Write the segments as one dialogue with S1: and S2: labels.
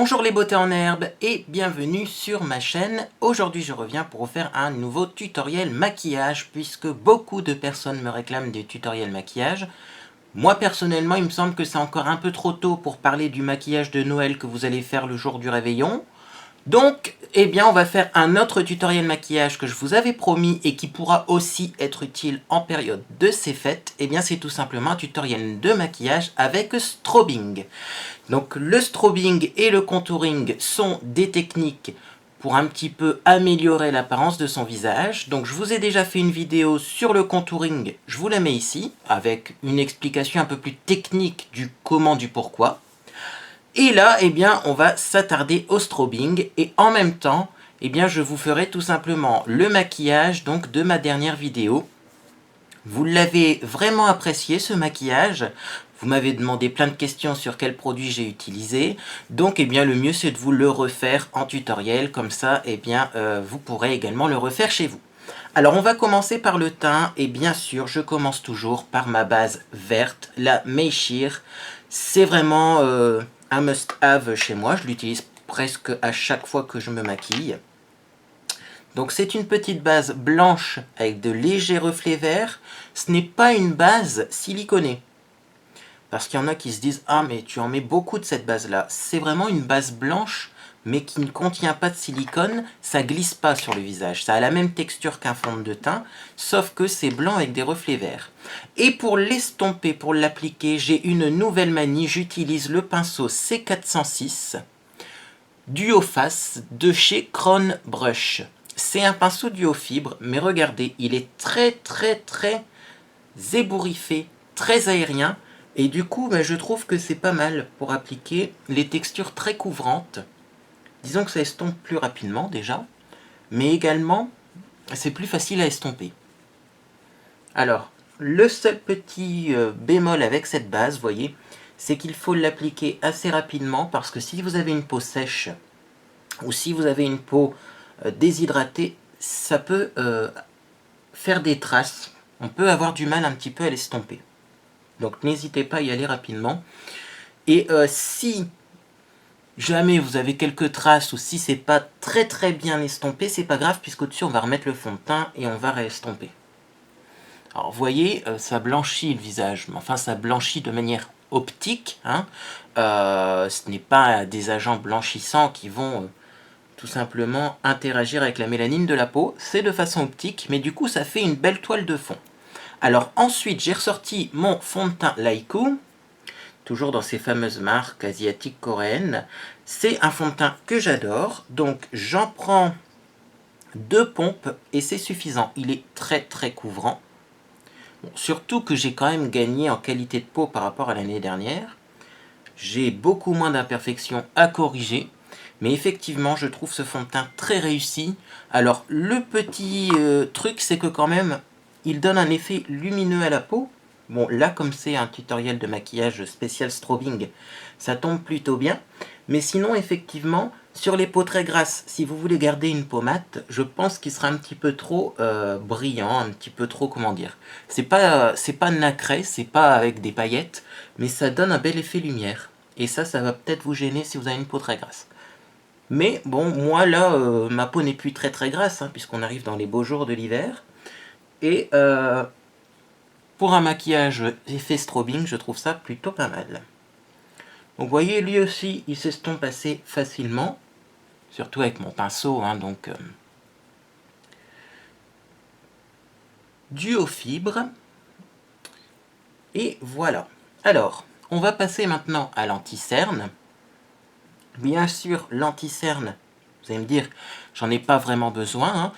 S1: Bonjour les beautés en herbe et bienvenue sur ma chaîne. Aujourd'hui je reviens pour vous faire un nouveau tutoriel maquillage puisque beaucoup de personnes me réclament des tutoriels maquillage. Moi personnellement il me semble que c'est encore un peu trop tôt pour parler du maquillage de Noël que vous allez faire le jour du réveillon. Donc, eh bien, on va faire un autre tutoriel maquillage que je vous avais promis et qui pourra aussi être utile en période de ces fêtes. Eh bien, c'est tout simplement un tutoriel de maquillage avec strobing. Donc, le strobing et le contouring sont des techniques pour un petit peu améliorer l'apparence de son visage. Donc, je vous ai déjà fait une vidéo sur le contouring, je vous la mets ici, avec une explication un peu plus technique du comment, du pourquoi. Et là, eh bien, on va s'attarder au strobing et en même temps, eh bien, je vous ferai tout simplement le maquillage donc de ma dernière vidéo. Vous l'avez vraiment apprécié ce maquillage. Vous m'avez demandé plein de questions sur quel produit j'ai utilisé. Donc, eh bien, le mieux c'est de vous le refaire en tutoriel. Comme ça, eh bien, vous pourrez également le refaire chez vous. Alors, on va commencer par le teint. Et bien sûr, je commence toujours par ma base verte, la Mayshir. C'est vraiment un must-have chez moi. Je l'utilise presque à chaque fois que je me maquille. Donc c'est une petite base blanche avec de légers reflets verts. Ce n'est pas une base siliconée. Parce qu'il y en a qui se disent « Ah, mais tu en mets beaucoup de cette base-là ». C'est vraiment une base blanche, mais qui ne contient pas de silicone. Ça glisse pas sur le visage. Ça a la même texture qu'un fond de teint, sauf que c'est blanc avec des reflets verts. Et pour l'estomper, pour l'appliquer, j'ai une nouvelle manie. J'utilise le pinceau C406 Duo Face de chez Crown Brush. C'est un pinceau duo fibre, mais regardez, il est très ébouriffé, très aérien. Et du coup, je trouve que c'est pas mal pour appliquer les textures très couvrantes. Disons que ça estompe plus rapidement déjà, mais également, c'est plus facile à estomper. Alors, le seul petit bémol avec cette base, vous voyez, c'est qu'il faut l'appliquer assez rapidement parce que si vous avez une peau sèche ou si vous avez une peau déshydratée, ça peut faire des traces. On peut avoir du mal un petit peu à l'estomper. Donc n'hésitez pas à y aller rapidement. Et si jamais vous avez quelques traces ou si c'est pas très bien estompé, c'est pas grave puisqu'au-dessus on va remettre le fond de teint et on va réestomper. Alors vous voyez, ça blanchit le visage, mais enfin ça blanchit de manière optique. Hein. Ce n'est pas des agents blanchissants qui vont tout simplement interagir avec la mélanine de la peau. C'est de façon optique, mais du coup ça fait une belle toile de fond. Alors ensuite, j'ai ressorti mon fond de teint Laiku, toujours dans ces fameuses marques asiatiques coréennes. C'est un fond de teint que j'adore, donc j'en prends 2 pompes et c'est suffisant. Il est très couvrant. Bon, surtout que j'ai quand même gagné en qualité de peau par rapport à l'année dernière. J'ai beaucoup moins d'imperfections à corriger. Mais effectivement, je trouve ce fond de teint très réussi. Alors, le petit truc, c'est que quand même, il donne un effet lumineux à la peau. Bon, là, comme c'est un tutoriel de maquillage spécial strobing, ça tombe plutôt bien. Mais sinon, effectivement, sur les peaux très grasses, si vous voulez garder une peau mate, je pense qu'il sera un petit peu trop brillant, un petit peu trop, comment dire. C'est pas nacré, c'est pas avec des paillettes, mais ça donne un bel effet lumière. Et ça va peut-être vous gêner si vous avez une peau très grasse. Mais bon, moi là, ma peau n'est plus très grasse, hein, puisqu'on arrive dans les beaux jours de l'hiver. Et pour un maquillage effet strobing, je trouve ça plutôt pas mal. Donc vous voyez, lui aussi, il s'estompe assez facilement. Surtout avec mon pinceau, hein, donc duo fibre. Et voilà. Alors, on va passer maintenant à l'anti-cerne. Bien sûr, l'anti-cerne, vous allez me dire, j'en ai pas vraiment besoin. Hein.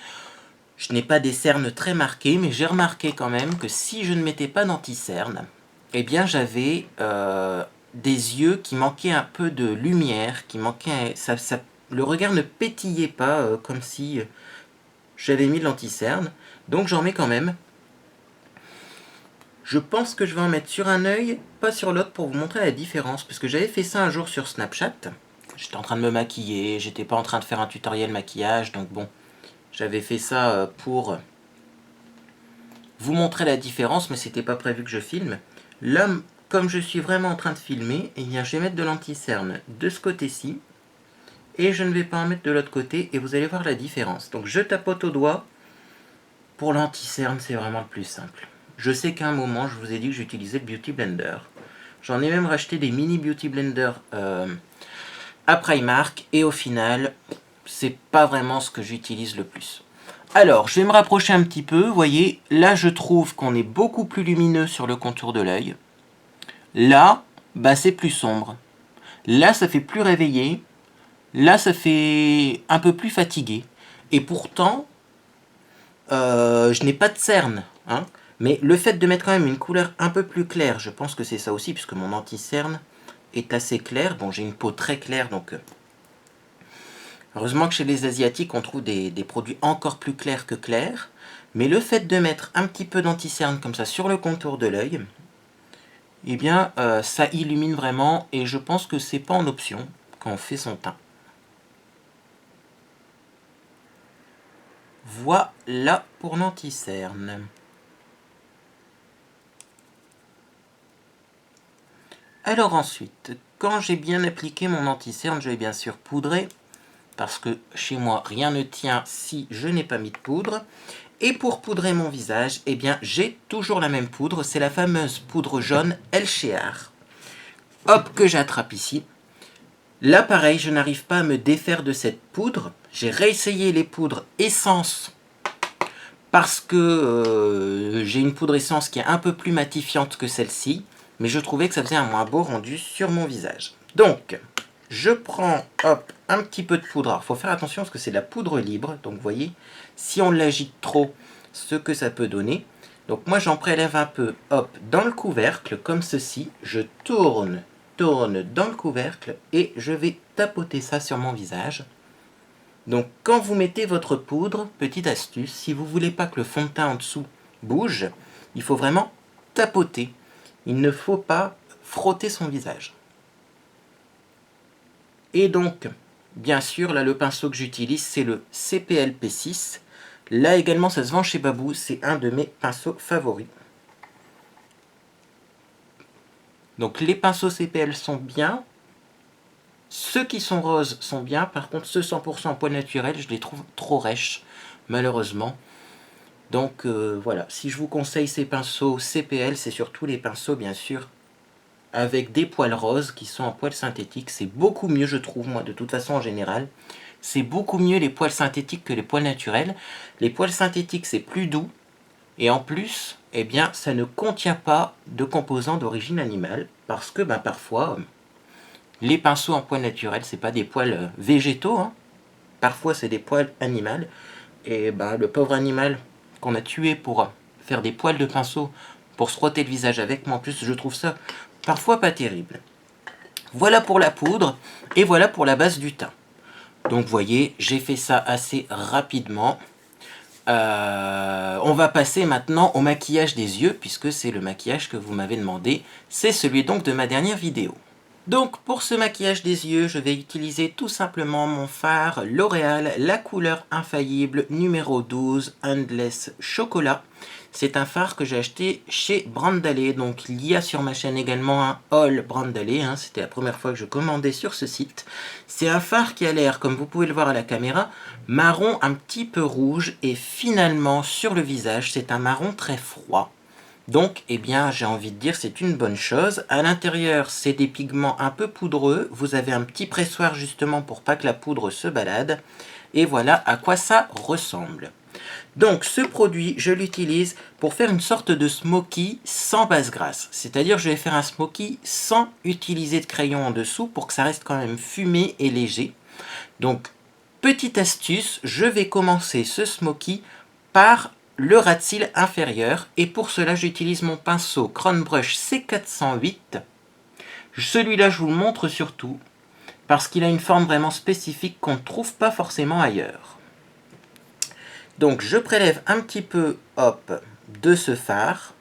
S1: Je n'ai pas des cernes très marquées, mais j'ai remarqué quand même que si je ne mettais pas d'anti-cerne, eh bien j'avais des yeux qui manquaient un peu de lumière, qui manquaient, le regard ne pétillait pas comme si j'avais mis de l'anti-cerne. Donc j'en mets quand même. Je pense que je vais en mettre sur un œil, pas sur l'autre, pour vous montrer la différence. Parce que j'avais fait ça un jour sur Snapchat. J'étais en train de me maquiller, j'étais pas en train de faire un tutoriel maquillage, donc bon. J'avais fait ça pour vous montrer la différence, mais c'était pas prévu que je filme. Là, comme je suis vraiment en train de filmer, eh bien, je vais mettre de l'anti-cerne de ce côté-ci. et je ne vais pas en mettre de l'autre côté et vous allez voir la différence. Donc je tapote au doigt. Pour l'anti-cerne, c'est vraiment le plus simple. Je sais qu'à un moment, je vous ai dit que j'utilisais le Beauty Blender. J'en ai même racheté des mini Beauty Blender à Primark et au final, c'est pas vraiment ce que j'utilise le plus. Alors, je vais me rapprocher un petit peu. Vous voyez, là, je trouve qu'on est beaucoup plus lumineux sur le contour de l'œil. Là, bah, c'est plus sombre. Là, ça fait plus réveillé. Là, ça fait un peu plus fatigué. Et pourtant, je n'ai pas de cerne. Hein, mais le fait de mettre quand même une couleur un peu plus claire, je pense que c'est ça aussi, puisque mon anti-cerne est assez clair. Bon, j'ai une peau très claire, donc... heureusement que chez les Asiatiques, on trouve des produits encore plus clairs que clairs. Mais le fait de mettre un petit peu d'anti-cerne comme ça sur le contour de l'œil, eh bien, ça illumine vraiment. Et je pense que c'est pas en option quand on fait son teint. Voilà pour l'anti-cerne. Alors ensuite, quand j'ai bien appliqué mon anti-cerne, je vais bien sûr poudrer. Parce que chez moi, rien ne tient si je n'ai pas mis de poudre. Et pour poudrer mon visage, eh bien, j'ai toujours la même poudre. C'est la fameuse poudre jaune Elchear. Hop, que j'attrape ici. Là, pareil, je n'arrive pas à me défaire de cette poudre. J'ai réessayé les poudres essence parce que j'ai une poudre essence qui est un peu plus matifiante que celle-ci. Mais je trouvais que ça faisait un moins beau rendu sur mon visage. Donc, je prends, hop, un petit peu de poudre. Alors, il faut faire attention parce que c'est de la poudre libre. Donc, vous voyez, si on l'agite trop, ce que ça peut donner. Donc, moi, j'en prélève un peu, hop, dans le couvercle, comme ceci. Je tourne dans le couvercle et je vais tapoter ça sur mon visage. Donc, quand vous mettez votre poudre, petite astuce, si vous ne voulez pas que le fond de teint en dessous bouge, il faut vraiment tapoter. Il ne faut pas frotter son visage. Et donc, bien sûr, là, le pinceau que j'utilise, c'est le CPL P6. Là également, ça se vend chez Babou. C'est un de mes pinceaux favoris. Donc, les pinceaux CPL sont bien. Ceux qui sont roses sont bien. Par contre, ceux 100% en poil naturel, je les trouve trop rêches, malheureusement. Donc, voilà. Si je vous conseille ces pinceaux CPL, c'est surtout les pinceaux, bien sûr, avec des poils roses qui sont en poils synthétiques. C'est beaucoup mieux, je trouve, moi, de toute façon, en général. C'est beaucoup mieux les poils synthétiques que les poils naturels. Les poils synthétiques, c'est plus doux. Et en plus, eh bien, ça ne contient pas de composants d'origine animale. Parce que, ben, parfois, les pinceaux en poils naturels, c'est pas des poils végétaux. Hein. Parfois, c'est des poils animaux. Et ben, le pauvre animal qu'on a tué pour faire des poils de pinceau pour se frotter le visage avec, moi en plus, je trouve ça parfois pas terrible. Voilà pour la poudre et voilà pour la base du teint. Donc vous voyez, j'ai fait ça assez rapidement. On va passer maintenant au maquillage des yeux, puisque c'est le maquillage que vous m'avez demandé. C'est celui donc de ma dernière vidéo. Donc pour ce maquillage des yeux, je vais utiliser tout simplement mon fard L'Oréal, la couleur infaillible numéro 12, Endless Chocolat. C'est un fard que j'ai acheté chez Brandalé, donc il y a sur ma chaîne également un haul Brandalé, hein, c'était la première fois que je commandais sur ce site. C'est un fard qui a l'air, comme vous pouvez le voir à la caméra, marron un petit peu rouge et finalement sur le visage c'est un marron très froid. Donc, eh bien, j'ai envie de dire c'est une bonne chose. À l'intérieur, c'est des pigments un peu poudreux. Vous avez un petit pressoir justement pour pas que la poudre se balade. Et voilà à quoi ça ressemble. Donc, ce produit, je l'utilise pour faire une sorte de smoky sans base grasse. C'est-à-dire, je vais faire un smoky sans utiliser de crayon en dessous pour que ça reste quand même fumé et léger. Donc, petite astuce, je vais commencer ce smoky par le ras de cils inférieur et pour cela j'utilise mon pinceau Crown Brush C408. Celui-là je vous le montre surtout parce qu'il a une forme vraiment spécifique qu'on ne trouve pas forcément ailleurs. Donc je prélève un petit peu hop, de ce fard.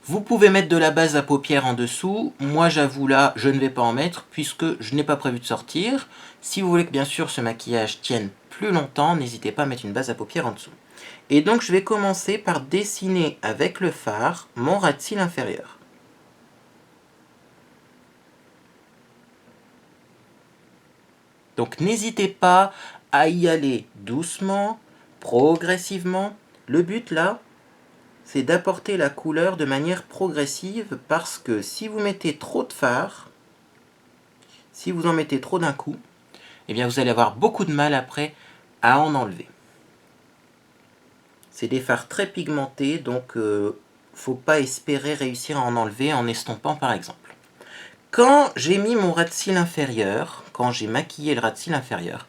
S1: Vous pouvez mettre de la base à paupières en dessous. Moi j'avoue là je ne vais pas en mettre puisque je n'ai pas prévu de sortir. Si vous voulez que bien sûr ce maquillage tienne plus longtemps, n'hésitez pas à mettre une base à paupières en dessous. Et donc je vais commencer par dessiner avec le fard mon ras de cils inférieur. Donc n'hésitez pas à y aller doucement, progressivement. Le but là, c'est d'apporter la couleur de manière progressive parce que si vous mettez trop de fard, si vous en mettez trop d'un coup, eh bien vous allez avoir beaucoup de mal après à en enlever. C'est des fards très pigmentés, donc faut pas espérer réussir à en enlever en estompant par exemple. Quand j'ai mis mon ras de cils inférieur, quand j'ai maquillé le ras de cils inférieur,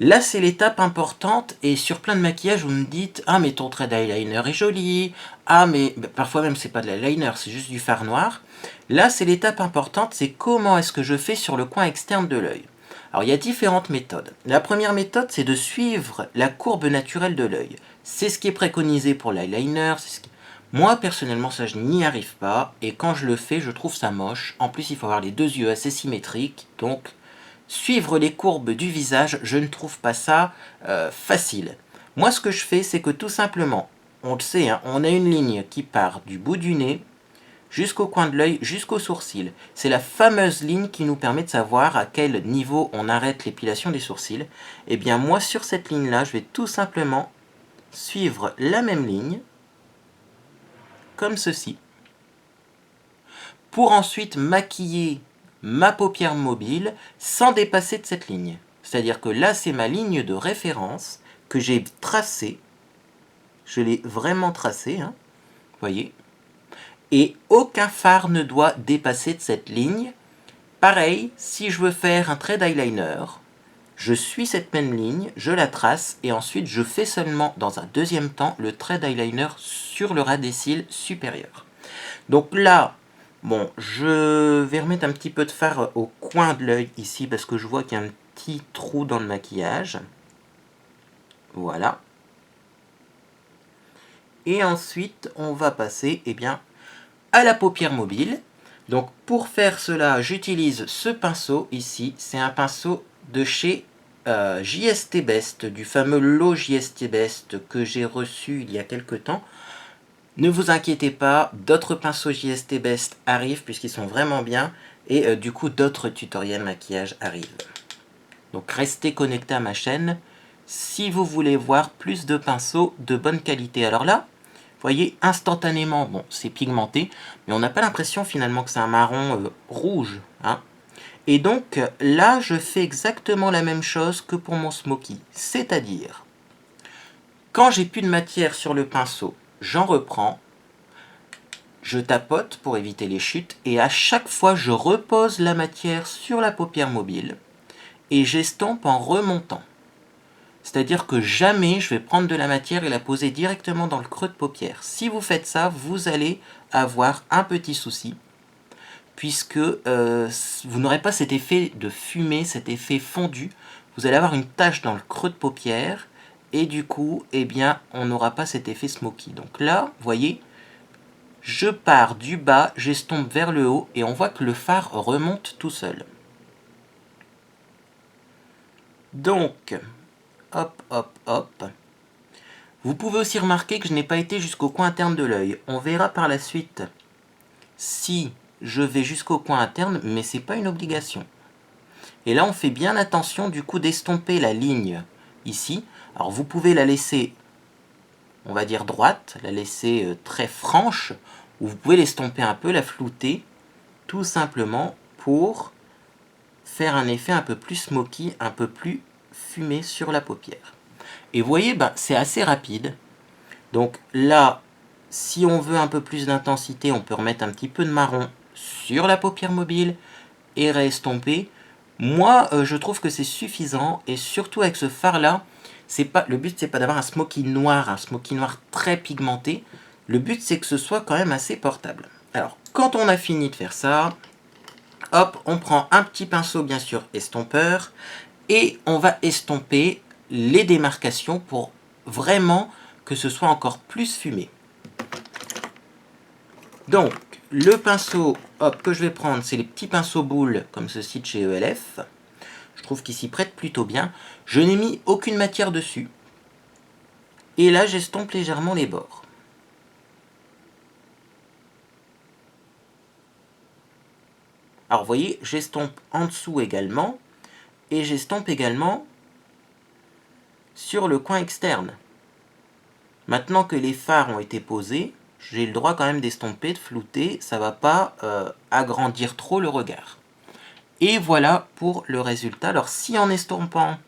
S1: là c'est l'étape importante et sur plein de maquillages vous me dites « Ah mais ton trait d'eyeliner est joli, ah mais parfois même c'est pas de l'eyeliner, c'est juste du fard noir ». Là c'est l'étape importante, c'est comment est-ce que je fais sur le coin externe de l'œil. Alors il y a différentes méthodes. La première méthode c'est de suivre la courbe naturelle de l'œil. C'est ce qui est préconisé pour l'eyeliner, Moi, personnellement, ça, je n'y arrive pas. Et quand je le fais, je trouve ça moche. En plus, il faut avoir les deux yeux assez symétriques. Donc, suivre les courbes du visage, je ne trouve pas ça facile. Moi, ce que je fais, c'est que tout simplement, on le sait, hein, on a une ligne qui part du bout du nez jusqu'au coin de l'œil, jusqu'au sourcil. C'est la fameuse ligne qui nous permet de savoir à quel niveau on arrête l'épilation des sourcils. Et bien, moi, sur cette ligne-là, je vais tout simplement suivre la même ligne comme ceci, pour ensuite maquiller ma paupière mobile sans dépasser de cette ligne. C'est-à-dire que là, c'est ma ligne de référence que j'ai tracée. Je l'ai vraiment tracée, hein, voyez. Et aucun fard ne doit dépasser de cette ligne. Pareil, si je veux faire un trait d'eyeliner, je suis cette même ligne, je la trace, et ensuite je fais seulement, dans un deuxième temps, le trait d'eyeliner sur le ras des cils supérieur. Donc là, bon, je vais remettre un petit peu de fard au coin de l'œil ici, parce que je vois qu'il y a un petit trou dans le maquillage. Voilà. Et ensuite, on va passer, eh bien, à la paupière mobile. Donc pour faire cela, j'utilise ce pinceau ici. C'est un pinceau de chez JST Best, du fameux lot JST Best que j'ai reçu il y a quelque temps. Ne vous inquiétez pas, d'autres pinceaux JST Best arrivent puisqu'ils sont vraiment bien. Et du coup, d'autres tutoriels maquillage arrivent. Donc restez connectés à ma chaîne si vous voulez voir plus de pinceaux de bonne qualité. Alors là, vous voyez, instantanément, bon, c'est pigmenté, mais on n'a pas l'impression finalement que c'est un marron rouge. Hein. Et donc, là, je fais exactement la même chose que pour mon smoky. C'est-à-dire, quand j'ai plus de matière sur le pinceau, j'en reprends, je tapote pour éviter les chutes, et à chaque fois, je repose la matière sur la paupière mobile, et j'estompe en remontant. C'est-à-dire que jamais je vais prendre de la matière et la poser directement dans le creux de paupière. Si vous faites ça, vous allez avoir un petit souci, puisque vous n'aurez pas cet effet de fumée, cet effet fondu. Vous allez avoir une tache dans le creux de paupière, et du coup, eh bien, on n'aura pas cet effet smoky. Donc là, vous voyez, je pars du bas, j'estompe vers le haut, et on voit que le fard remonte tout seul. Donc, hop, hop, hop. Vous pouvez aussi remarquer que je n'ai pas été jusqu'au coin interne de l'œil. On verra par la suite si je vais jusqu'au coin interne, mais ce n'est pas une obligation. Et là, on fait bien attention du coup d'estomper la ligne ici. Alors vous pouvez la laisser, on va dire droite, la laisser très franche, ou vous pouvez l'estomper un peu, la flouter, tout simplement pour faire un effet un peu plus smoky, un peu plus fumé sur la paupière. Et vous voyez, ben, c'est assez rapide. Donc là, si on veut un peu plus d'intensité, on peut remettre un petit peu de marron sur la paupière mobile et réestomper. Moi, je trouve que c'est suffisant, et surtout avec ce fard-là, le but c'est pas d'avoir un smoky noir très pigmenté. Le but c'est que ce soit quand même assez portable. Alors, quand on a fini de faire ça, hop, on prend un petit pinceau bien sûr estompeur, et on va estomper les démarcations pour vraiment que ce soit encore plus fumé. Donc, le pinceau hop, que je vais prendre, c'est les petits pinceaux boules, comme ceci de chez ELF. Je trouve qu'ils s'y prêtent plutôt bien. Je n'ai mis aucune matière dessus. Et là, j'estompe légèrement les bords. Alors, vous voyez, j'estompe en dessous également. et j'estompe également sur le coin externe. Maintenant que les fards ont été posés, j'ai le droit quand même d'estomper, de flouter, ça ne va pas agrandir trop le regard. Et voilà pour le résultat. Alors si en estompant,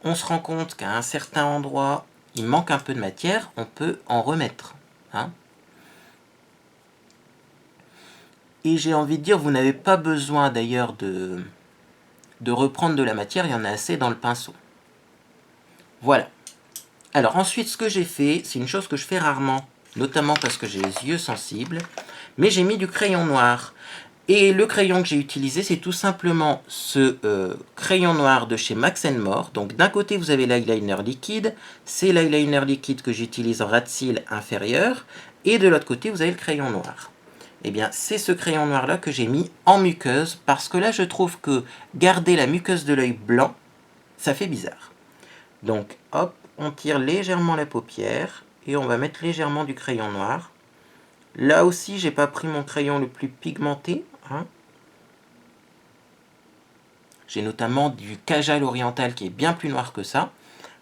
S1: on se rend compte qu'à un certain endroit, il manque un peu de matière, on peut en remettre. Hein. Et j'ai envie de dire, vous n'avez pas besoin d'ailleurs de reprendre de la matière, il y en a assez dans le pinceau. Voilà. Alors ensuite, ce que j'ai fait, c'est une chose que je fais rarement, notamment parce que j'ai les yeux sensibles, mais j'ai mis du crayon noir. Et le crayon que j'ai utilisé, c'est tout simplement ce crayon noir de chez Max More. Donc d'un côté, vous avez l'eyeliner liquide, c'est l'eyeliner liquide que j'utilise en ras de cils inférieur, et de l'autre côté, vous avez le crayon noir. Eh bien, c'est ce crayon noir-là que j'ai mis en muqueuse, parce que là, je trouve que garder la muqueuse de l'œil blanc, ça fait bizarre. Donc, hop, on tire légèrement la paupière, et on va mettre légèrement du crayon noir. Là aussi, j'ai pas pris mon crayon le plus pigmenté. Hein. J'ai notamment du Kajal oriental qui est bien plus noir que ça.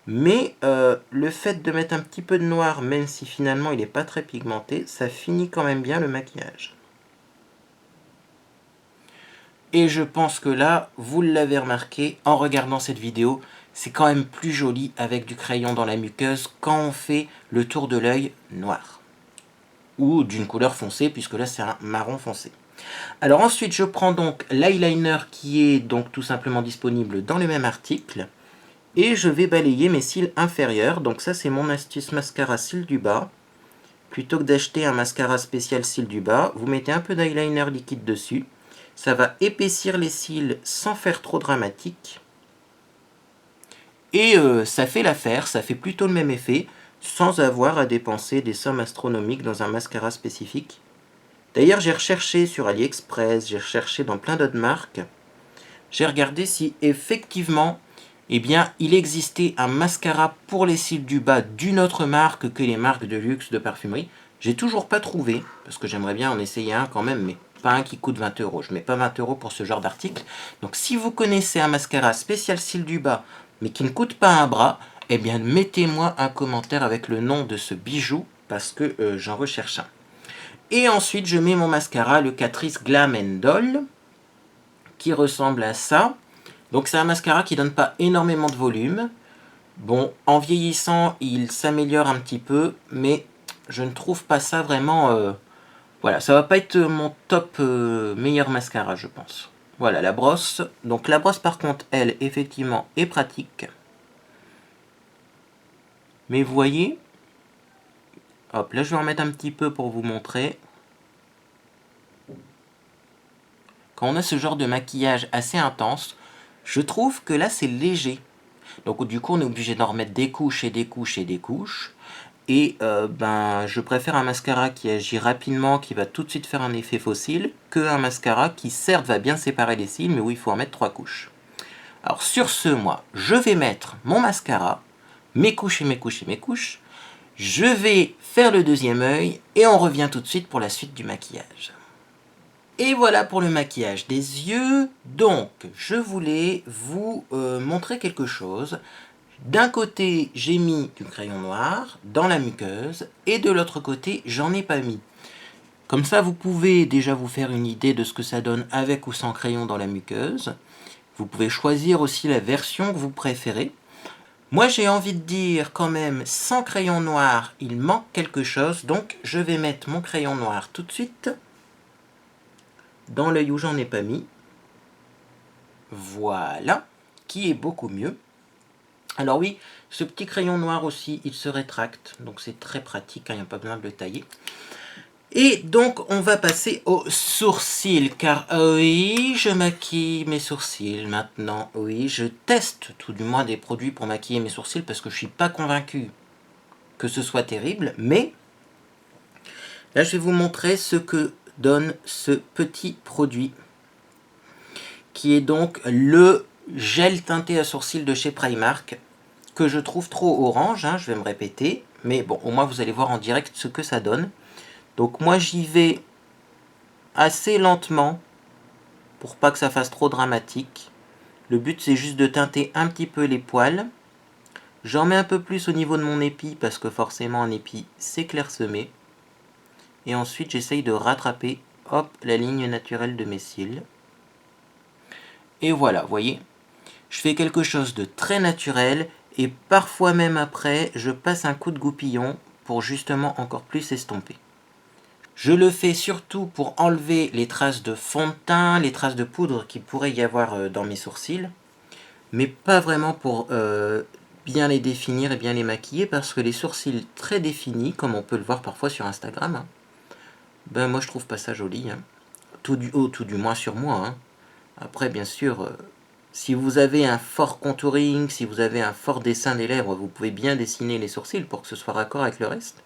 S1: Mais le fait de mettre un petit peu de noir, même si finalement il n'est pas très pigmenté, ça finit quand même bien le maquillage. Et je pense que là, vous l'avez remarqué en regardant cette vidéo, c'est quand même plus joli avec du crayon dans la muqueuse quand on fait le tour de l'œil noir. Ou d'une couleur foncée, puisque là c'est un marron foncé. Alors ensuite, je prends donc l'eyeliner qui est donc tout simplement disponible dans le même article. Et je vais balayer mes cils inférieurs. Donc ça, c'est mon astuce mascara cils du bas. Plutôt que d'acheter un mascara spécial cils du bas, vous mettez un peu d'eyeliner liquide dessus. Ça va épaissir les cils sans faire trop dramatique. Et ça fait l'affaire, ça fait plutôt le même effet, sans avoir à dépenser des sommes astronomiques dans un mascara spécifique. D'ailleurs, j'ai recherché sur AliExpress, j'ai recherché dans plein d'autres marques. J'ai regardé si effectivement, eh bien, il existait un mascara pour les cils du bas d'une autre marque que les marques de luxe de parfumerie. J'ai toujours pas trouvé, parce que j'aimerais bien en essayer un quand même, mais pas un qui coûte 20 €. Je mets pas 20 € pour ce genre d'article. Donc si vous connaissez un mascara spécial cils du bas, mais qui ne coûte pas un bras, eh bien, mettez-moi un commentaire avec le nom de ce bijou, parce que j'en recherche un. Et ensuite, je mets mon mascara, le Catrice Glam Doll, qui ressemble à ça. Donc c'est un mascara qui donne pas énormément de volume. Bon, en vieillissant, il s'améliore un petit peu, mais je ne trouve pas ça vraiment... voilà, ça va pas être mon top meilleur mascara, je pense. Voilà, la brosse. Donc la brosse, par contre, elle, effectivement, est pratique. Mais vous voyez... Hop, là, je vais en mettre un petit peu pour vous montrer. Quand on a ce genre de maquillage assez intense, je trouve que là, c'est léger. Donc du coup, on est obligé d'en remettre des couches et des couches et des couches. Et je préfère un mascara qui agit rapidement, qui va tout de suite faire un effet fossile, qu'un mascara qui certes va bien séparer les cils, mais où il faut en mettre 3 couches. Alors sur ce, moi, je vais mettre mon mascara, mes couches et mes couches et mes couches. Je vais faire le deuxième œil et on revient tout de suite pour la suite du maquillage. Et voilà pour le maquillage des yeux. Donc, je voulais vous montrer quelque chose. D'un côté, j'ai mis du crayon noir dans la muqueuse et de l'autre côté, j'en ai pas mis. Comme ça, vous pouvez déjà vous faire une idée de ce que ça donne avec ou sans crayon dans la muqueuse. Vous pouvez choisir aussi la version que vous préférez. Moi, j'ai envie de dire quand même, sans crayon noir, il manque quelque chose. Donc, je vais mettre mon crayon noir tout de suite dans l'œil où j'en ai pas mis. Voilà, qui est beaucoup mieux. Alors oui, ce petit crayon noir aussi, il se rétracte, donc c'est très pratique, il n'y a pas besoin de le tailler. Et donc, on va passer aux sourcils, car oui, je maquille mes sourcils maintenant. Oui, je teste tout du moins des produits pour maquiller mes sourcils, parce que je ne suis pas convaincu que ce soit terrible, mais là, je vais vous montrer ce que donne ce petit produit, qui est donc le gel teinté à sourcils de chez Primark, que je trouve trop orange, hein, je vais me répéter, mais bon, au moins vous allez voir en direct ce que ça donne. Donc moi j'y vais assez lentement, pour pas que ça fasse trop dramatique. Le but c'est juste de teinter un petit peu les poils. J'en mets un peu plus au niveau de mon épi parce que forcément un épi c'est clairsemé. Et ensuite j'essaye de rattraper, hop, la ligne naturelle de mes cils. Et voilà, vous voyez, je fais quelque chose de très naturel et parfois même après, je passe un coup de goupillon pour justement encore plus estomper. Je le fais surtout pour enlever les traces de fond de teint, les traces de poudre qu'il pourrait y avoir dans mes sourcils, mais pas vraiment pour bien les définir et bien les maquiller, parce que les sourcils très définis, comme on peut le voir parfois sur Instagram, hein, ben moi je trouve pas ça joli, hein. Tout du moins sur moi, hein. Après bien sûr, si vous avez un fort contouring, si vous avez un fort dessin des lèvres, vous pouvez bien dessiner les sourcils pour que ce soit raccord avec le reste.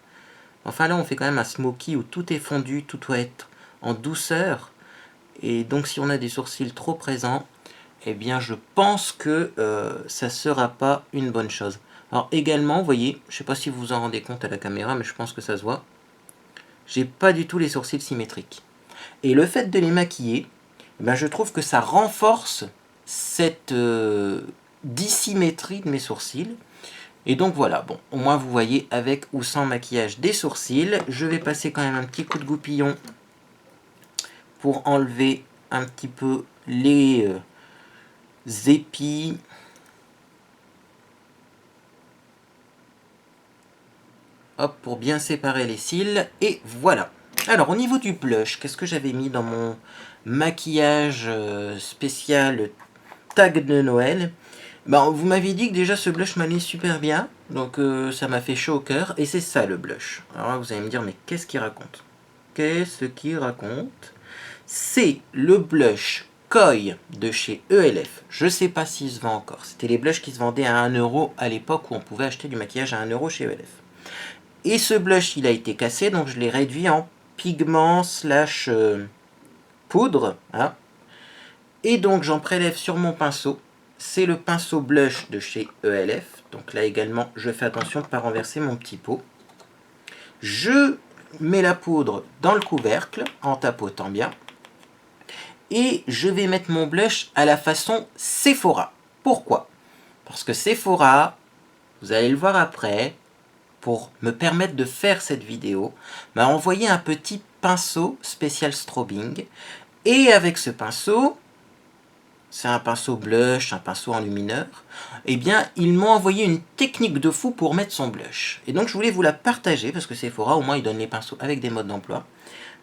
S1: Enfin là on fait quand même un smoky où tout est fondu, tout doit être en douceur. Et donc si on a des sourcils trop présents, eh bien je pense que ça ne sera pas une bonne chose. Alors également, vous voyez, je ne sais pas si vous vous en rendez compte à la caméra, mais je pense que ça se voit. J'ai pas du tout les sourcils symétriques. Et le fait de les maquiller, eh ben, je trouve que ça renforce cette dissymétrie de mes sourcils. Et donc voilà, bon, au moins vous voyez avec ou sans maquillage des sourcils. Je vais passer quand même un petit coup de goupillon pour enlever un petit peu les épis. Hop, pour bien séparer les cils. Et voilà. Alors, au niveau du blush, qu'est-ce que j'avais mis dans mon maquillage spécial tag de Noël? Ben, vous m'avez dit que déjà ce blush m'allait super bien, donc ça m'a fait chaud au cœur, et c'est ça le blush. Alors là, vous allez me dire, mais qu'est-ce qu'il raconte? Qu'est-ce qu'il raconte? C'est le blush Koi de chez ELF. Je sais pas s'il se vend encore. C'était les blushs qui se vendaient à 1 euro à l'époque où on pouvait acheter du maquillage à 1 euro chez ELF. Et ce blush, il a été cassé, donc je l'ai réduit en pigment slash poudre. Hein. Et donc j'en prélève sur mon pinceau. C'est le pinceau blush de chez ELF. Donc là également, je fais attention de ne pas renverser mon petit pot. Je mets la poudre dans le couvercle en tapotant bien. Et je vais mettre mon blush à la façon Sephora. Pourquoi? Parce que Sephora, vous allez le voir après, pour me permettre de faire cette vidéo, m'a envoyé un petit pinceau spécial strobing. Et avec ce pinceau, c'est un pinceau blush, un pinceau enlumineur, eh bien, ils m'ont envoyé une technique de fou pour mettre son blush. Et donc, je voulais vous la partager, parce que Sephora, au moins, ils donnent les pinceaux avec des modes d'emploi.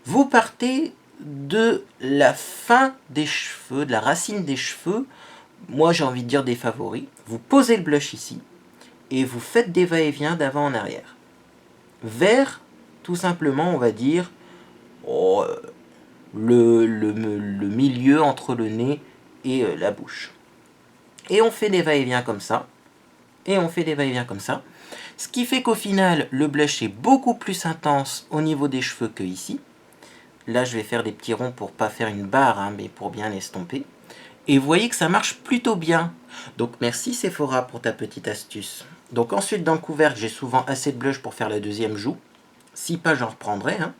S1: Vous partez de la fin des cheveux, de la racine des cheveux, moi j'ai envie de dire des favoris. Vous posez le blush ici, et vous faites des va-et-vient d'avant en arrière. Vers, tout simplement, on va dire, le milieu entre le nez et la bouche. Et on fait des va-et-vient comme ça. Et on fait des va-et-vient comme ça. Ce qui fait qu'au final, le blush est beaucoup plus intense au niveau des cheveux que ici. Là, je vais faire des petits ronds pour pas faire une barre, hein, mais pour bien l'estomper. Et vous voyez que ça marche plutôt bien. Donc merci Sephora pour ta petite astuce. Donc ensuite, dans le couvercle, j'ai souvent assez de blush pour faire la deuxième joue. Si pas, j'en reprendrai. Hein.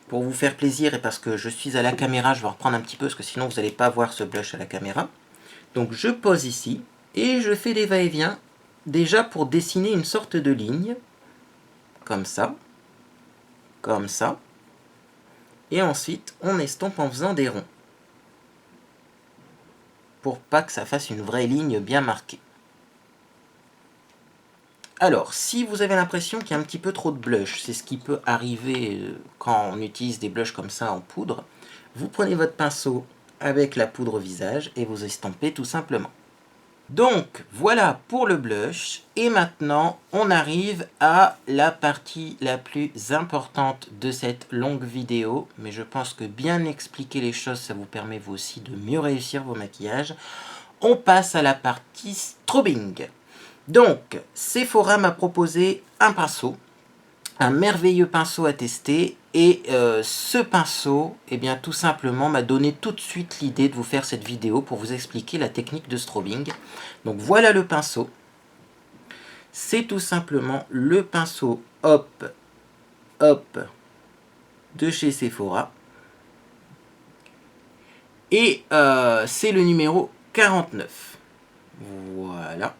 S1: Pour vous faire plaisir et parce que je suis à la caméra, je vais reprendre un petit peu parce que sinon vous n'allez pas voir ce blush à la caméra. Donc je pose ici et je fais des va-et-vient déjà pour dessiner une sorte de ligne. Comme ça. Comme ça. Et ensuite, on estompe en faisant des ronds. Pour pas que ça fasse une vraie ligne bien marquée. Alors, si vous avez l'impression qu'il y a un petit peu trop de blush, c'est ce qui peut arriver quand on utilise des blushs comme ça en poudre, vous prenez votre pinceau avec la poudre au visage et vous estompez tout simplement. Donc, voilà pour le blush. Et maintenant, on arrive à la partie la plus importante de cette longue vidéo. Mais je pense que bien expliquer les choses, ça vous permet vous aussi de mieux réussir vos maquillages. On passe à la partie strobing. Donc, Sephora m'a proposé un pinceau, un merveilleux pinceau à tester. Et ce pinceau, eh bien, tout simplement, m'a donné tout de suite l'idée de vous faire cette vidéo pour vous expliquer la technique de strobing. Donc, voilà le pinceau. C'est tout simplement le pinceau Hop, Hop de chez Sephora. Et c'est le numéro 49. Voilà.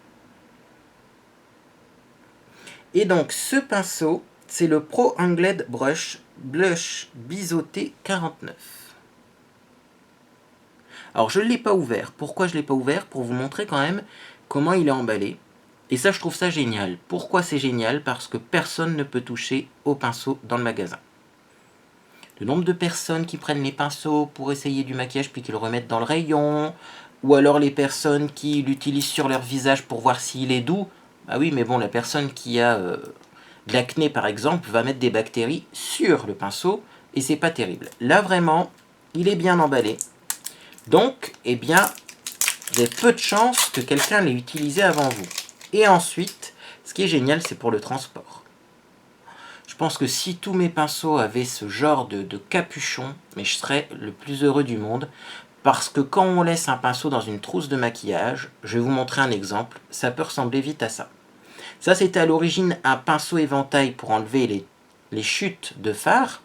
S1: Et donc ce pinceau, c'est le Pro Angled Brush Blush Biseauté 49. Alors je ne l'ai pas ouvert. Pourquoi je ne l'ai pas ouvert? Pour vous montrer quand même comment il est emballé. Et ça, je trouve ça génial. Pourquoi c'est génial? Parce que personne ne peut toucher au pinceau dans le magasin. Le nombre de personnes qui prennent les pinceaux pour essayer du maquillage puis qui le remettent dans le rayon, ou alors les personnes qui l'utilisent sur leur visage pour voir s'il est doux. Ah oui, mais bon, la personne qui a de l'acné par exemple va mettre des bactéries sur le pinceau et c'est pas terrible. Là vraiment, il est bien emballé. Donc, eh bien, vous avez peu de chances que quelqu'un l'ait utilisé avant vous. Et ensuite, ce qui est génial, c'est pour le transport. Je pense que si tous mes pinceaux avaient ce genre de capuchon, mais je serais le plus heureux du monde. Parce que quand on laisse un pinceau dans une trousse de maquillage, je vais vous montrer un exemple, ça peut ressembler vite à ça. Ça, c'était à l'origine un pinceau éventail pour enlever les chutes de fard.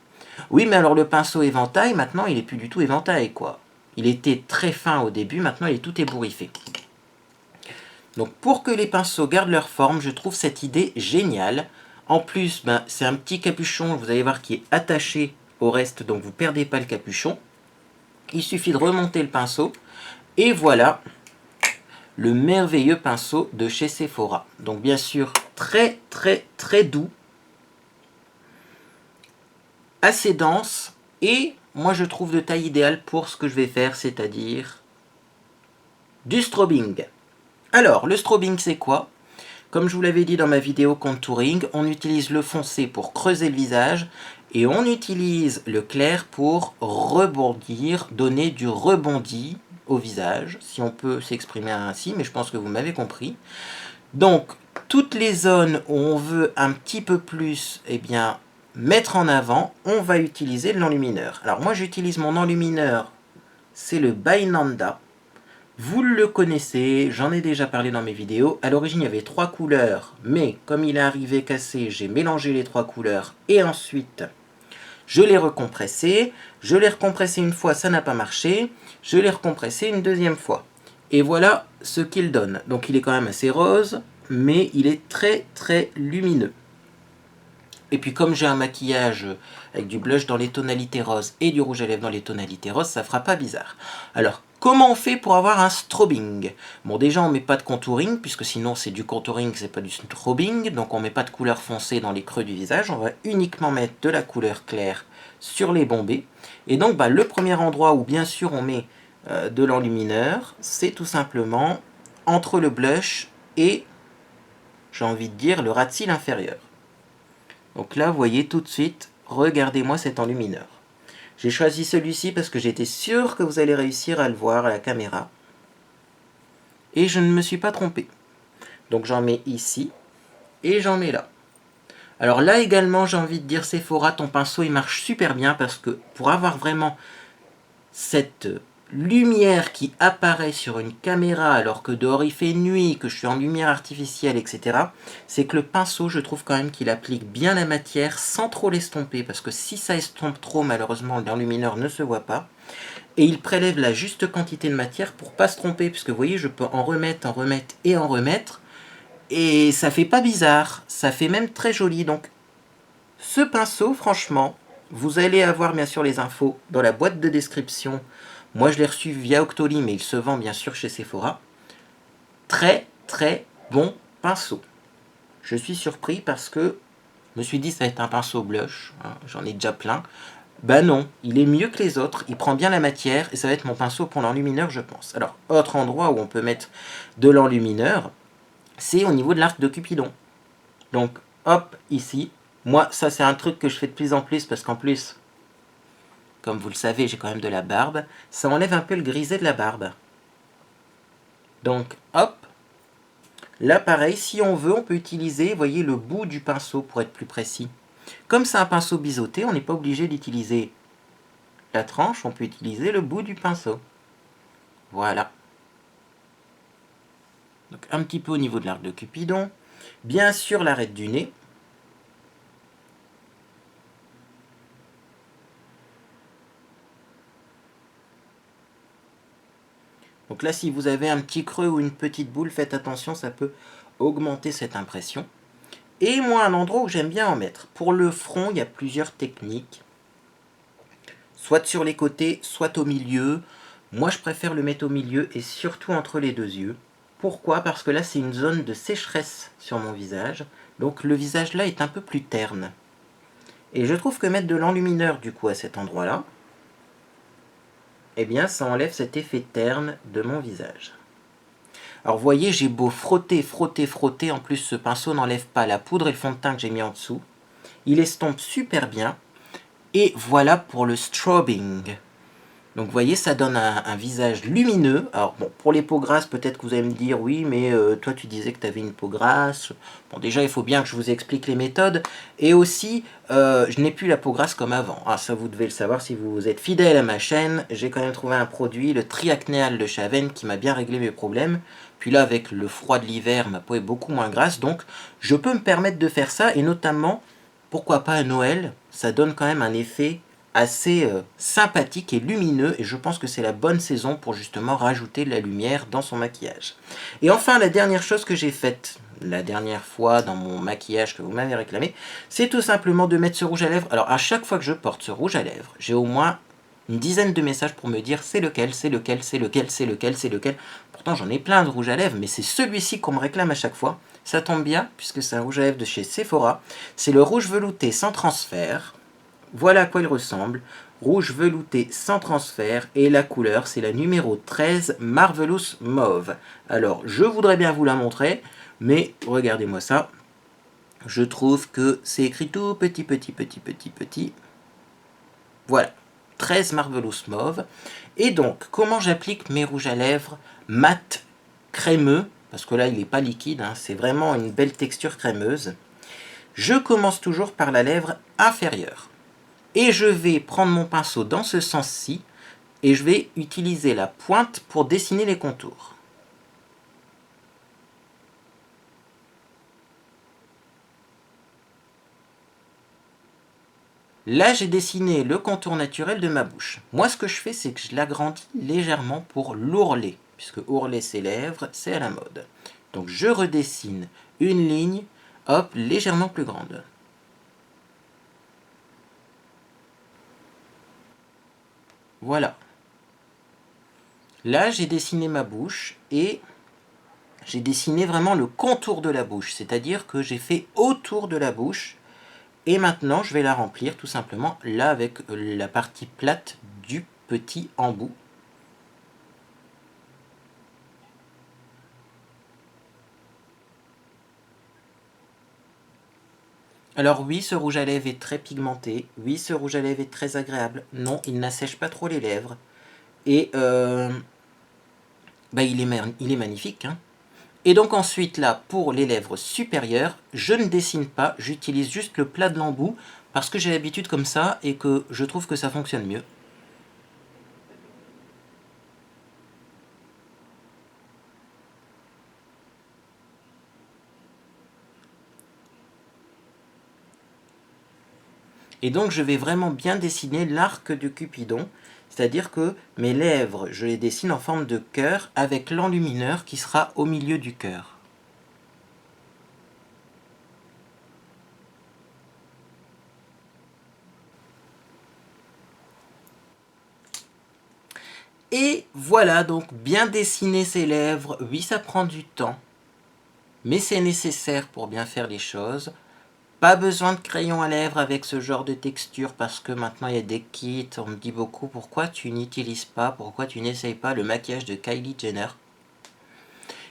S1: Oui, mais alors le pinceau éventail, maintenant, il n'est plus du tout éventail, quoi. Il était très fin au début, maintenant il est tout ébouriffé. Donc pour que les pinceaux gardent leur forme, je trouve cette idée géniale. En plus, ben, c'est un petit capuchon, vous allez voir, qui est attaché au reste, donc vous ne perdez pas le capuchon. Il suffit de remonter le pinceau, et voilà le merveilleux pinceau de chez Sephora. Donc bien sûr, très très très doux, assez dense, et moi je trouve de taille idéale pour ce que je vais faire, c'est-à-dire du strobing. Alors, le strobing c'est quoi? Comme je vous l'avais dit dans ma vidéo contouring, on utilise le foncé pour creuser le visage et on utilise le clair pour rebondir, donner du rebondi au visage, si on peut s'exprimer ainsi, mais je pense que vous m'avez compris. Donc, toutes les zones où on veut un petit peu plus mettre en avant, on va utiliser l'enlumineur. Alors moi j'utilise mon enlumineur, c'est le By Nanda. Vous le connaissez, j'en ai déjà parlé dans mes vidéos. À l'origine, il y avait 3 couleurs, mais comme il est arrivé cassé, j'ai mélangé les 3 couleurs et ensuite, je l'ai recompressé. Je l'ai recompressé une fois, ça n'a pas marché. Je l'ai recompressé une deuxième fois. Et voilà ce qu'il donne. Donc il est quand même assez rose, mais il est très très lumineux. Et puis comme j'ai un maquillage avec du blush dans les tonalités roses et du rouge à lèvres dans les tonalités roses, ça fera pas bizarre. Alors, comment on fait pour avoir un strobing? Bon, déjà, on met pas de contouring, puisque sinon c'est du contouring, c'est pas du strobing. Donc on met pas de couleur foncée dans les creux du visage. On va uniquement mettre de la couleur claire sur les bombés. Et donc, le premier endroit où bien sûr on met de l'enlumineur, c'est tout simplement entre le blush et, j'ai envie de dire, le ras de cils inférieur. Donc là, vous voyez tout de suite, regardez-moi cet enlumineur. J'ai choisi celui-ci parce que j'étais sûr que vous allez réussir à le voir à la caméra. Et je ne me suis pas trompé. Donc j'en mets ici et j'en mets là. Alors là également, j'ai envie de dire Sephora, ton pinceau il marche super bien parce que pour avoir vraiment cette lumière qui apparaît sur une caméra alors que dehors il fait nuit, que je suis en lumière artificielle, etc. C'est que le pinceau, je trouve quand même qu'il applique bien la matière sans trop l'estomper, parce que si ça estompe trop, malheureusement, l'enlumineur ne se voit pas. Et il prélève la juste quantité de matière pour pas se tromper, puisque vous voyez, je peux en remettre, et en remettre, et ça fait pas bizarre, ça fait même très joli. Donc ce pinceau, franchement, vous allez avoir bien sûr les infos dans la boîte de description. Moi, je l'ai reçu via Octoly, mais il se vend bien sûr chez Sephora. Très, très bon pinceau. Je suis surpris parce que je me suis dit ça va être un pinceau blush. Hein, j'en ai déjà plein. Ben non, il est mieux que les autres. Il prend bien la matière et ça va être mon pinceau pour l'enlumineur, je pense. Alors, autre endroit où on peut mettre de l'enlumineur, c'est au niveau de l'arc de Cupidon. Donc, hop, ici. Moi, ça, c'est un truc que je fais de plus en plus parce qu'en plus, comme vous le savez, j'ai quand même de la barbe. Ça enlève un peu le grisé de la barbe. Donc, hop. Là, pareil, si on veut, on peut utiliser, voyez, le bout du pinceau pour être plus précis. Comme c'est un pinceau biseauté, on n'est pas obligé d'utiliser la tranche, on peut utiliser le bout du pinceau. Voilà. Donc, un petit peu au niveau de l'arc de Cupidon. Bien sûr, l'arête du nez. Donc là, si vous avez un petit creux ou une petite boule, faites attention, ça peut augmenter cette impression. Et moi, un endroit où j'aime bien en mettre. Pour le front, il y a plusieurs techniques. Soit sur les côtés, soit au milieu. Moi, je préfère le mettre au milieu et surtout entre les deux yeux. Pourquoi? Parce que là, c'est une zone de sécheresse sur mon visage. Donc le visage là est un peu plus terne. Et je trouve que mettre de l'enlumineur du coup à cet endroit-là, eh bien ça enlève cet effet terne de mon visage. Alors vous voyez, j'ai beau frotter, frotter, frotter, en plus ce pinceau n'enlève pas la poudre et le fond de teint que j'ai mis en dessous. Il estompe super bien. Et voilà pour le strobing. Donc vous voyez, ça donne un visage lumineux. Alors bon, pour les peaux grasses, peut-être que vous allez me dire, oui, mais toi tu disais que tu avais une peau grasse. Bon, déjà, il faut bien que je vous explique les méthodes. Et aussi, je n'ai plus la peau grasse comme avant. Ah, ça, vous devez le savoir si vous êtes fidèle à ma chaîne. J'ai quand même trouvé un produit, le Triacnéal de chez Aven, qui m'a bien réglé mes problèmes. Puis là, avec le froid de l'hiver, ma peau est beaucoup moins grasse. Donc, je peux me permettre de faire ça. Et notamment, pourquoi pas à Noël, ça donne quand même un effet assez sympathique et lumineux, et je pense que c'est la bonne saison pour justement rajouter de la lumière dans son maquillage. Et enfin, la dernière chose que j'ai faite la dernière fois dans mon maquillage que vous m'avez réclamé, c'est tout simplement de mettre ce rouge à lèvres. Alors à chaque fois que je porte ce rouge à lèvres, j'ai au moins une dizaine de messages pour me dire c'est lequel, c'est lequel, c'est lequel, c'est lequel, c'est lequel. Pourtant j'en ai plein de rouges à lèvres, mais c'est celui-ci qu'on me réclame à chaque fois. Ça tombe bien, puisque c'est un rouge à lèvres de chez Sephora. C'est le rouge velouté sans transfert. Voilà à quoi il ressemble. Rouge velouté sans transfert. Et la couleur, c'est la numéro 13 Marvelous Mauve. Alors, je voudrais bien vous la montrer, mais regardez-moi ça. Je trouve que c'est écrit tout petit, petit, petit, petit, petit. Voilà. 13 Marvelous Mauve. Et donc, comment j'applique mes rouges à lèvres mat crémeux, parce que là, il n'est pas liquide, hein, c'est vraiment une belle texture crémeuse. Je commence toujours par la lèvre inférieure. Et je vais prendre mon pinceau dans ce sens-ci, et je vais utiliser la pointe pour dessiner les contours. Là, j'ai dessiné le contour naturel de ma bouche. Moi, ce que je fais, c'est que je l'agrandis légèrement pour l'ourler, puisque ourler ses lèvres, c'est à la mode. Donc, je redessine une ligne, hop, légèrement plus grande. Voilà. Là, j'ai dessiné ma bouche et j'ai dessiné vraiment le contour de la bouche, c'est-à-dire que j'ai fait autour de la bouche. Et maintenant, je vais la remplir tout simplement là avec la partie plate du petit embout. Alors oui, ce rouge à lèvres est très pigmenté. Oui, ce rouge à lèvres est très agréable. Non, il n'assèche pas trop les lèvres. Et il est magnifique, hein. Et donc ensuite, là, pour les lèvres supérieures, je ne dessine pas, j'utilise juste le plat de l'embout parce que j'ai l'habitude comme ça et que je trouve que ça fonctionne mieux. Et donc je vais vraiment bien dessiner l'arc de Cupidon, c'est-à-dire que mes lèvres, je les dessine en forme de cœur avec l'enlumineur qui sera au milieu du cœur. Et voilà, donc bien dessiner ses lèvres, oui ça prend du temps, mais c'est nécessaire pour bien faire les choses. Pas besoin de crayon à lèvres avec ce genre de texture parce que maintenant il y a des kits, on me dit beaucoup pourquoi tu n'utilises pas, pourquoi tu n'essayes pas le maquillage de Kylie Jenner.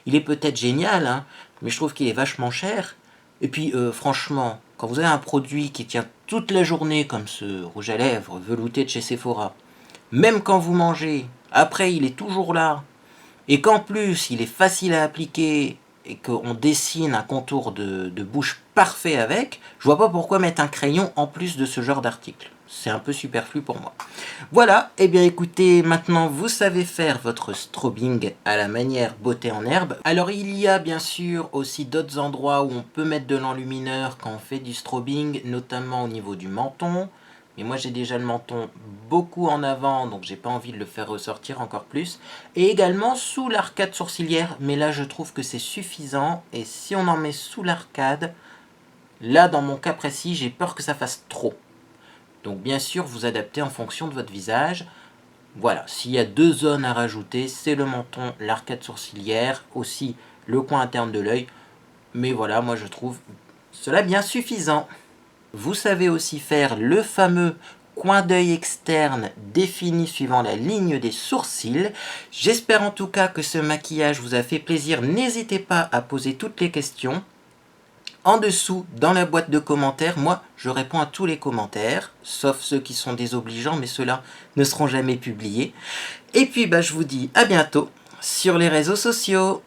S1: Il est peut-être génial, hein, mais je trouve qu'il est vachement cher. Et puis franchement, quand vous avez un produit qui tient toute la journée comme ce rouge à lèvres velouté de chez Sephora, même quand vous mangez, après il est toujours là, et qu'en plus il est facile à appliquer et qu'on dessine un contour de bouche parfait avec, je vois pas pourquoi mettre un crayon en plus de ce genre d'article. C'est un peu superflu pour moi. Voilà, et bien écoutez, maintenant vous savez faire votre strobing à la manière beauté en herbe. Alors il y a bien sûr aussi d'autres endroits où on peut mettre de l'enlumineur quand on fait du strobing, notamment au niveau du menton. Et moi j'ai déjà le menton beaucoup en avant, donc j'ai pas envie de le faire ressortir encore plus. Et également sous l'arcade sourcilière, mais là je trouve que c'est suffisant. Et si on en met sous l'arcade, là dans mon cas précis, j'ai peur que ça fasse trop. Donc bien sûr, vous adaptez en fonction de votre visage. Voilà, s'il y a 2 zones à rajouter, c'est le menton, l'arcade sourcilière, aussi le coin interne de l'œil. Mais voilà, moi je trouve cela bien suffisant. Vous savez aussi faire le fameux coin d'œil externe défini suivant la ligne des sourcils. J'espère en tout cas que ce maquillage vous a fait plaisir. N'hésitez pas à poser toutes les questions. En dessous, dans la boîte de commentaires, moi, je réponds à tous les commentaires, sauf ceux qui sont désobligeants, mais ceux-là ne seront jamais publiés. Et puis, je vous dis à bientôt sur les réseaux sociaux.